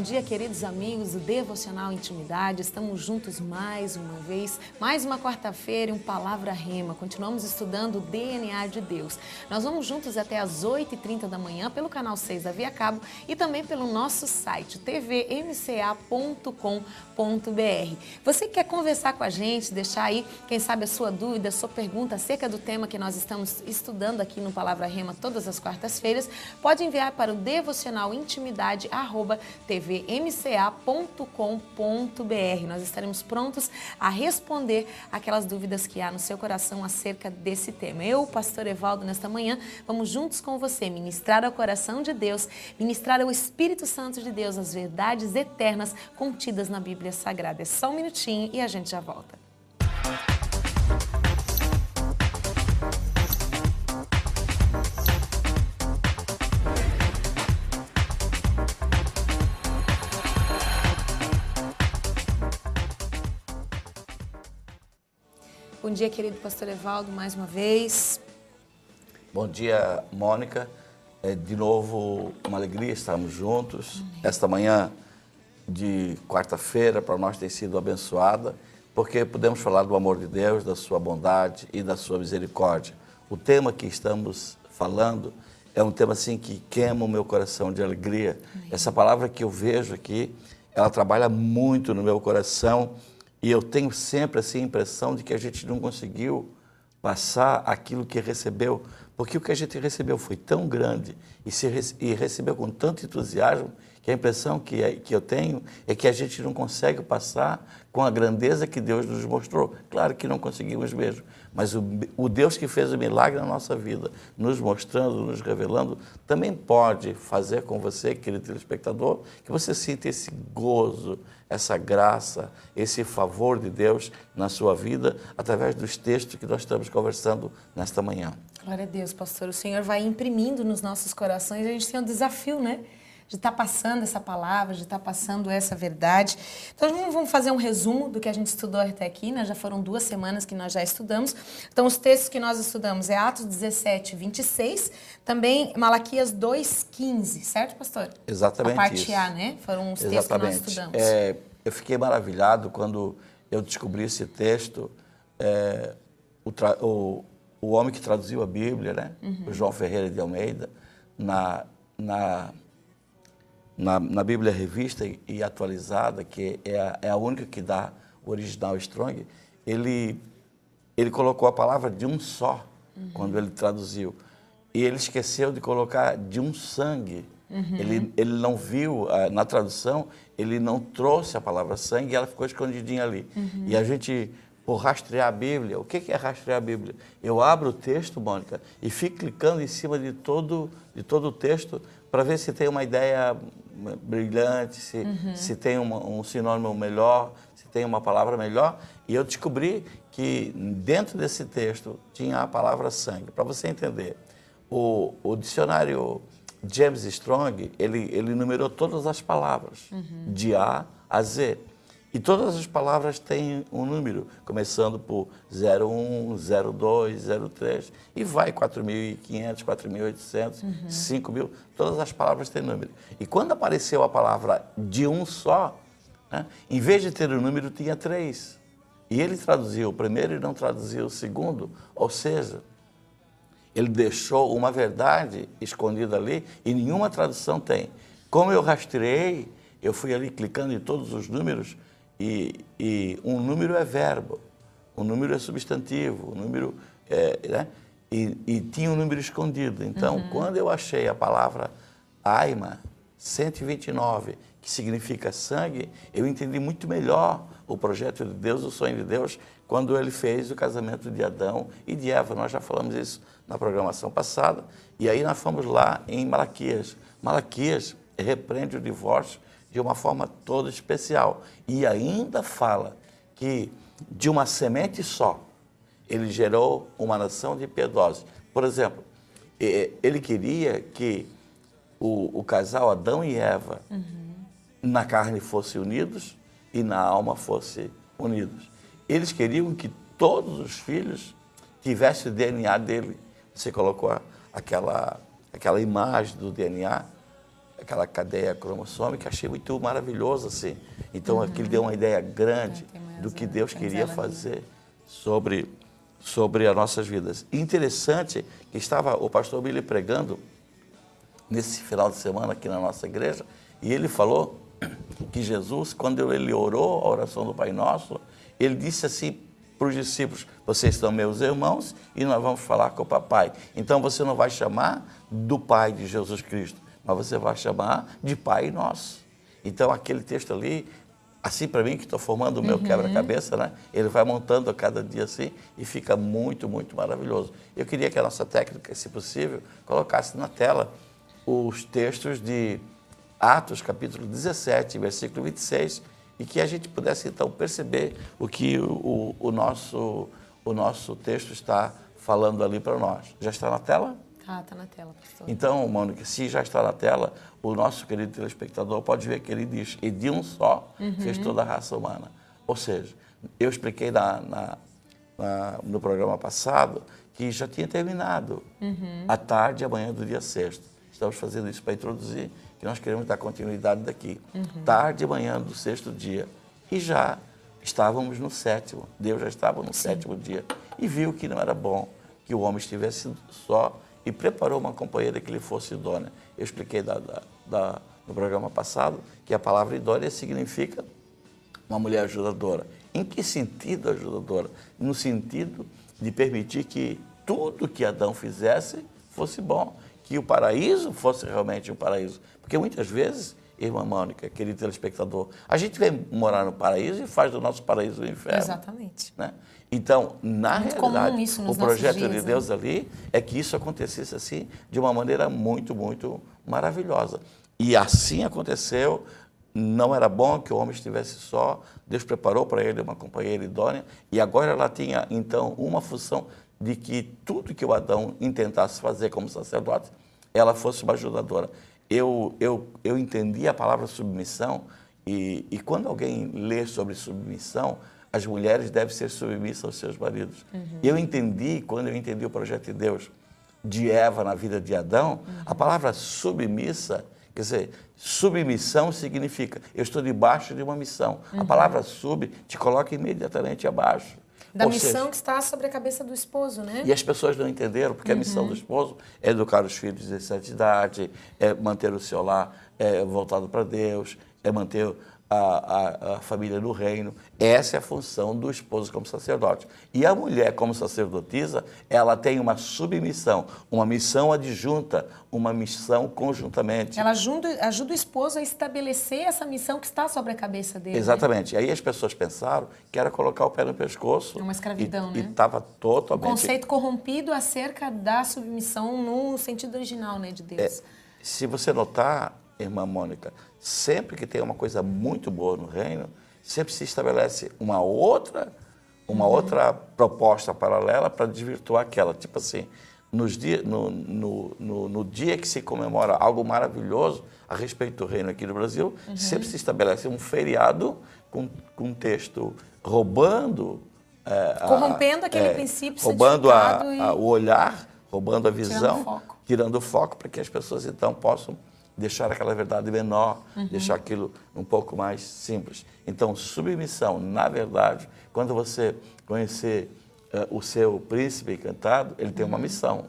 dia, queridos amigos do Devocional Intimidade. Estamos juntos mais uma vez, mais uma quarta-feira em Palavra Rema. Continuamos estudando o DNA de Deus. Nós vamos juntos até às 8h30 da manhã pelo canal 6 da Via Cabo e também pelo nosso site tvmca.com.br. Você que quer conversar com a gente, deixar aí, quem sabe, a sua dúvida, a sua pergunta acerca do tema que nós estamos estudando aqui no Palavra Rema todas as quartas-feiras, pode enviar para o devocionalintimidade@tvmca.com.br. Nós estaremos prontos a responder aquelas dúvidas que há no seu coração acerca desse tema. Eu, pastor Evaldo, nesta manhã, vamos juntos com você ministrar ao coração de Deus, ministrar ao Espírito Santo de Deus as verdades eternas contidas na Bíblia Sagrada. É só um minutinho e a gente já volta. Bom dia, querido pastor Evaldo, mais uma vez. Bom dia, Mônica. De novo, uma alegria estarmos juntos. Esta manhã de quarta-feira para nós tem sido abençoada, porque podemos falar do amor de Deus, da sua bondade e da sua misericórdia. O tema que estamos falando é um tema assim que queima o meu coração de alegria. Essa palavra que eu vejo aqui, ela trabalha muito no meu coração. E eu tenho sempre assim, a impressão de que a gente não conseguiu passar aquilo que recebeu, porque o que a gente recebeu foi tão grande e recebeu com tanto entusiasmo, que a impressão que eu tenho é que a gente não consegue passar com a grandeza que Deus nos mostrou. Claro que não conseguimos mesmo, mas o Deus que fez o milagre na nossa vida, nos mostrando, nos revelando, também pode fazer com você, querido telespectador, que você sinta esse gozo, essa graça, esse favor de Deus na sua vida, através dos textos que nós estamos conversando nesta manhã. Glória a Deus, pastor. O Senhor vai imprimindo nos nossos corações. A gente tem um desafio, né? De estar passando essa palavra, de estar passando essa verdade. Então, vamos fazer um resumo do que a gente estudou até aqui, né? Já foram 2 semanas que nós já estudamos. Então, os textos que nós estudamos é Atos 17, 26, também Malaquias 2, 15, certo, pastor? Exatamente. A parte A, né? Foram os textos que nós estudamos. Eu fiquei maravilhado quando eu descobri esse texto. O homem que traduziu a Bíblia, né? O João Ferreira de Almeida, na Bíblia Revista e Atualizada, que é a única que dá o original Strong, ele colocou a palavra de um só, quando ele traduziu. E ele esqueceu de colocar de um sangue. Ele não viu, na tradução, ele não trouxe a palavra sangue e ela ficou escondidinha ali. E a gente, por rastrear a Bíblia, o que é rastrear a Bíblia? Eu abro o texto, Mônica, e fico clicando em cima de todo o texto para ver se tem uma ideia brilhante, se tem um sinônimo melhor, se tem uma palavra melhor. E eu descobri que dentro desse texto tinha a palavra sangue. Para você entender, o dicionário James Strong, ele numerou todas as palavras, de A a Z. E todas as palavras têm um número, começando por 01, 02, 03, e vai 4.500, 4.800, 5.000, todas as palavras têm número. E quando apareceu a palavra de um só, né, em vez de ter o número, tinha 3. E ele traduziu o primeiro e não traduziu o segundo, ou seja, ele deixou uma verdade escondida ali e nenhuma tradução tem. Como eu rastreei, eu fui ali clicando em todos os números, e um número é verbo, um número é substantivo, um número né? E tinha um número escondido. Então, quando eu achei a palavra Aima, 129, que significa sangue, eu entendi muito melhor o projeto de Deus, o sonho de Deus, quando ele fez o casamento de Adão e de Eva. Nós já falamos isso na programação passada. E aí nós fomos lá em Malaquias. Malaquias repreende o divórcio de uma forma toda especial. E ainda fala que de uma semente só, ele gerou uma nação de piedosos. Por exemplo, ele queria que o casal Adão e Eva, na carne fossem unidos e na alma fossem unidos. Eles queriam que todos os filhos tivessem o DNA dele. Você colocou aquela imagem do DNA, aquela cadeia cromossômica, achei muito maravilhoso, assim. Então, aquilo deu uma ideia grande do que Deus queria fazer sobre as nossas vidas. Interessante que estava o pastor Billy pregando nesse final de semana aqui na nossa igreja, e ele falou que Jesus, quando ele orou a oração do Pai Nosso, ele disse assim para os discípulos: vocês são meus irmãos e nós vamos falar com o papai. Então você não vai chamar do Pai de Jesus Cristo, mas você vai chamar de Pai Nosso. Então aquele texto ali, assim para mim que estou formando o meu quebra-cabeça, né? Ele vai montando a cada dia assim e fica muito, muito maravilhoso. Eu queria que a nossa técnica, se possível, colocasse na tela os textos de Atos, capítulo 17, versículo 26, e que a gente pudesse, então, perceber o que o nosso texto está falando ali para nós. Já está na tela? Está na tela, pastor. Então, Mônica, se já está na tela, o nosso querido telespectador pode ver que ele diz: e de um só fez toda a raça humana. Ou seja, eu expliquei no programa passado que já tinha terminado a tarde e amanhã do dia sexto. Estamos fazendo isso para introduzir, que nós queremos dar continuidade daqui. Tarde e manhã do sexto dia. E já estávamos no sétimo. Deus já estava no sétimo dia. E viu que não era bom que o homem estivesse só e preparou uma companheira que lhe fosse idônea. Eu expliquei no programa passado que a palavra idônea significa uma mulher ajudadora. Em que sentido ajudadora? No sentido de permitir que tudo que Adão fizesse fosse bom, que o paraíso fosse realmente um paraíso. Porque muitas vezes, irmã Mônica, querido telespectador, a gente vem morar no paraíso e faz do nosso paraíso um inferno. Exatamente. Né? Então, na realidade, o projeto dias, de Deus ali é que isso acontecesse assim, de uma maneira muito, muito maravilhosa. E assim aconteceu. Não era bom que o homem estivesse só. Deus preparou para ele uma companheira idônea e agora ela tinha, então, uma função de que tudo que o Adão intentasse fazer como sacerdote, ela fosse uma ajudadora. Eu entendi a palavra submissão e quando alguém lê sobre submissão, as mulheres devem ser submissas aos seus maridos. Eu entendi, quando eu entendi o projeto de Deus de Eva na vida de Adão, a palavra submissa, quer dizer, submissão significa eu estou debaixo de uma missão. A palavra sub te coloca imediatamente abaixo. Da missão que está sobre a cabeça do esposo, né? E as pessoas não entenderam, porque a missão do esposo é educar os filhos de certa idade, é manter o seu lar voltado para Deus, é manter a família no reino. Essa é a função do esposo como sacerdote. E a mulher como sacerdotisa, ela tem uma submissão, uma missão adjunta, uma missão conjuntamente. Ela ajuda o esposo a estabelecer essa missão que está sobre a cabeça dele. Exatamente. Né? Aí as pessoas pensaram que era colocar o pé no pescoço. É uma escravidão, né? E estava totalmente... Um conceito corrompido acerca da submissão no sentido original, né, de Deus. Se você notar, irmã Mônica, sempre que tem uma coisa muito boa no reino, sempre se estabelece uma outra proposta paralela para desvirtuar aquela. Tipo assim, no dia que se comemora algo maravilhoso a respeito do reino aqui no Brasil, sempre se estabelece um feriado com um texto roubando... corrompendo aquele princípio, roubando o olhar, roubando a visão, tirando o foco para que as pessoas então possam deixar aquela verdade menor, deixar aquilo um pouco mais simples. Então, submissão, na verdade, quando você conhecer o seu príncipe encantado, ele tem uma missão.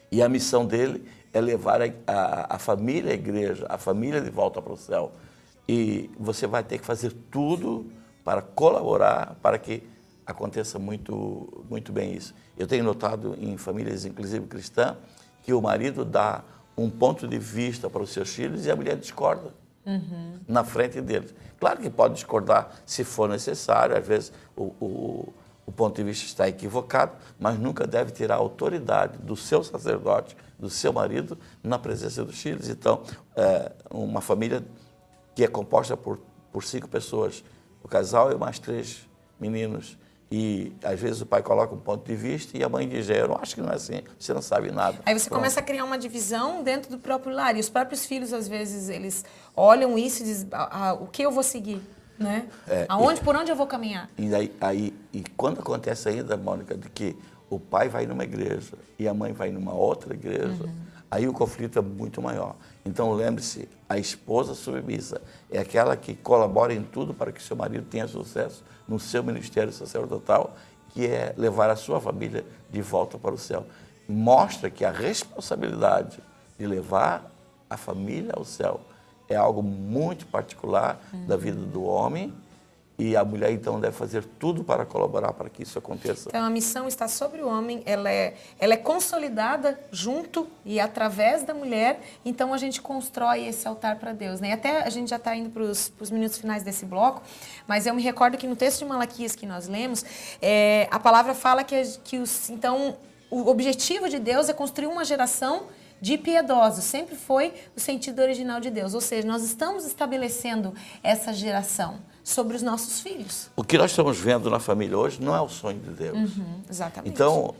E a missão dele é levar a família à igreja, a família de volta para o céu. E você vai ter que fazer tudo para colaborar, para que aconteça muito, muito bem isso. Eu tenho notado em famílias, inclusive cristãs, que o marido dá um ponto de vista para os seus filhos e a mulher discorda na frente deles. Claro que pode discordar se for necessário, às vezes o ponto de vista está equivocado, mas nunca deve tirar a autoridade do seu sacerdote, do seu marido, na presença dos filhos. Então, uma família que é composta por 5 pessoas, o casal e mais 3 meninos, e às vezes o pai coloca um ponto de vista e a mãe diz: eu não acho que não é assim, você não sabe nada. Aí você começa a criar uma divisão dentro do próprio lar. E os próprios filhos, às vezes, eles olham isso e dizem: o que eu vou seguir? Né? Por onde eu vou caminhar? E quando acontece ainda, Mônica, de que o pai vai numa igreja e a mãe vai numa outra igreja, aí o conflito é muito maior. Então lembre-se, a esposa submissa é aquela que colabora em tudo para que seu marido tenha sucesso no seu ministério sacerdotal, que é levar a sua família de volta para o céu. Mostra que a responsabilidade de levar a família ao céu é algo muito particular da vida do homem, e a mulher, então, deve fazer tudo para colaborar para que isso aconteça. Então, a missão está sobre o homem, ela é consolidada junto e através da mulher, então a gente constrói esse altar para Deus, né? E até a gente já está indo para os minutos finais desse bloco, mas eu me recordo que no texto de Malaquias que nós lemos, a palavra fala então, o objetivo de Deus é construir uma geração de piedosos, sempre foi o sentido original de Deus, ou seja, nós estamos estabelecendo essa geração sobre os nossos filhos. O que nós estamos vendo na família hoje não é o sonho de Deus. Exatamente. Então,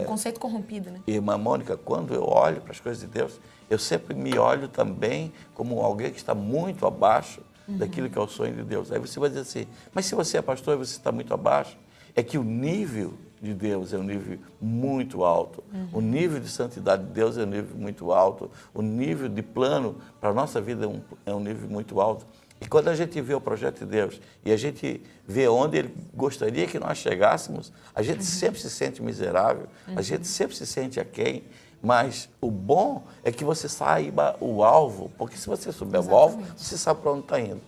um conceito corrompido, né? Irmã Mônica, quando eu olho para as coisas de Deus, eu sempre me olho também como alguém que está muito abaixo daquilo que é o sonho de Deus. Aí você vai dizer assim, mas se você é pastor e você está muito abaixo, é que o nível de Deus é um nível muito alto. O nível de santidade de Deus é um nível muito alto. O nível de plano para a nossa vida é um nível muito alto. E quando a gente vê o projeto de Deus e a gente vê onde Ele gostaria que nós chegássemos, a gente sempre se sente miserável, a gente sempre se sente aquém, mas o bom é que você saiba o alvo, porque se você souber o alvo, você sabe para onde está indo.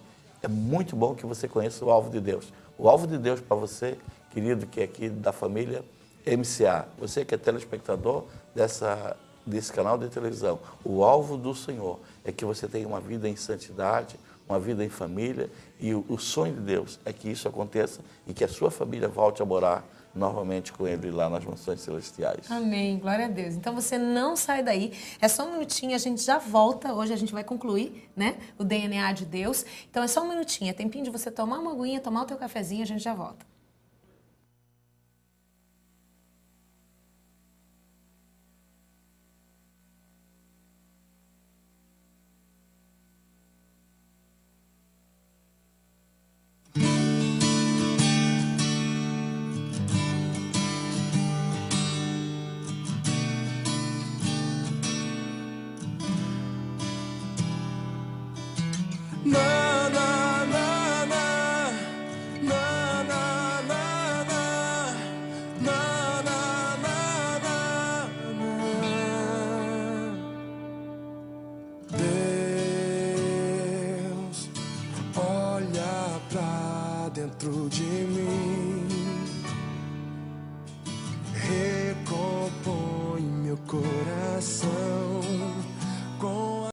É muito bom que você conheça o alvo de Deus. O alvo de Deus para você, querido, que é aqui da família MCA, você que é telespectador desse canal de televisão, o alvo do Senhor é que você tenha uma vida em santidade, uma vida em família, e o sonho de Deus é que isso aconteça e que a sua família volte a morar novamente com Ele lá nas mansões celestiais. Amém, glória a Deus. Então você não sai daí, é só um minutinho, a gente já volta, hoje a gente vai concluir, né, o DNA de Deus. Então é só um minutinho, é tempinho de você tomar uma aguinha, tomar o teu cafezinho, a gente já volta. Deus olha pra dentro de mim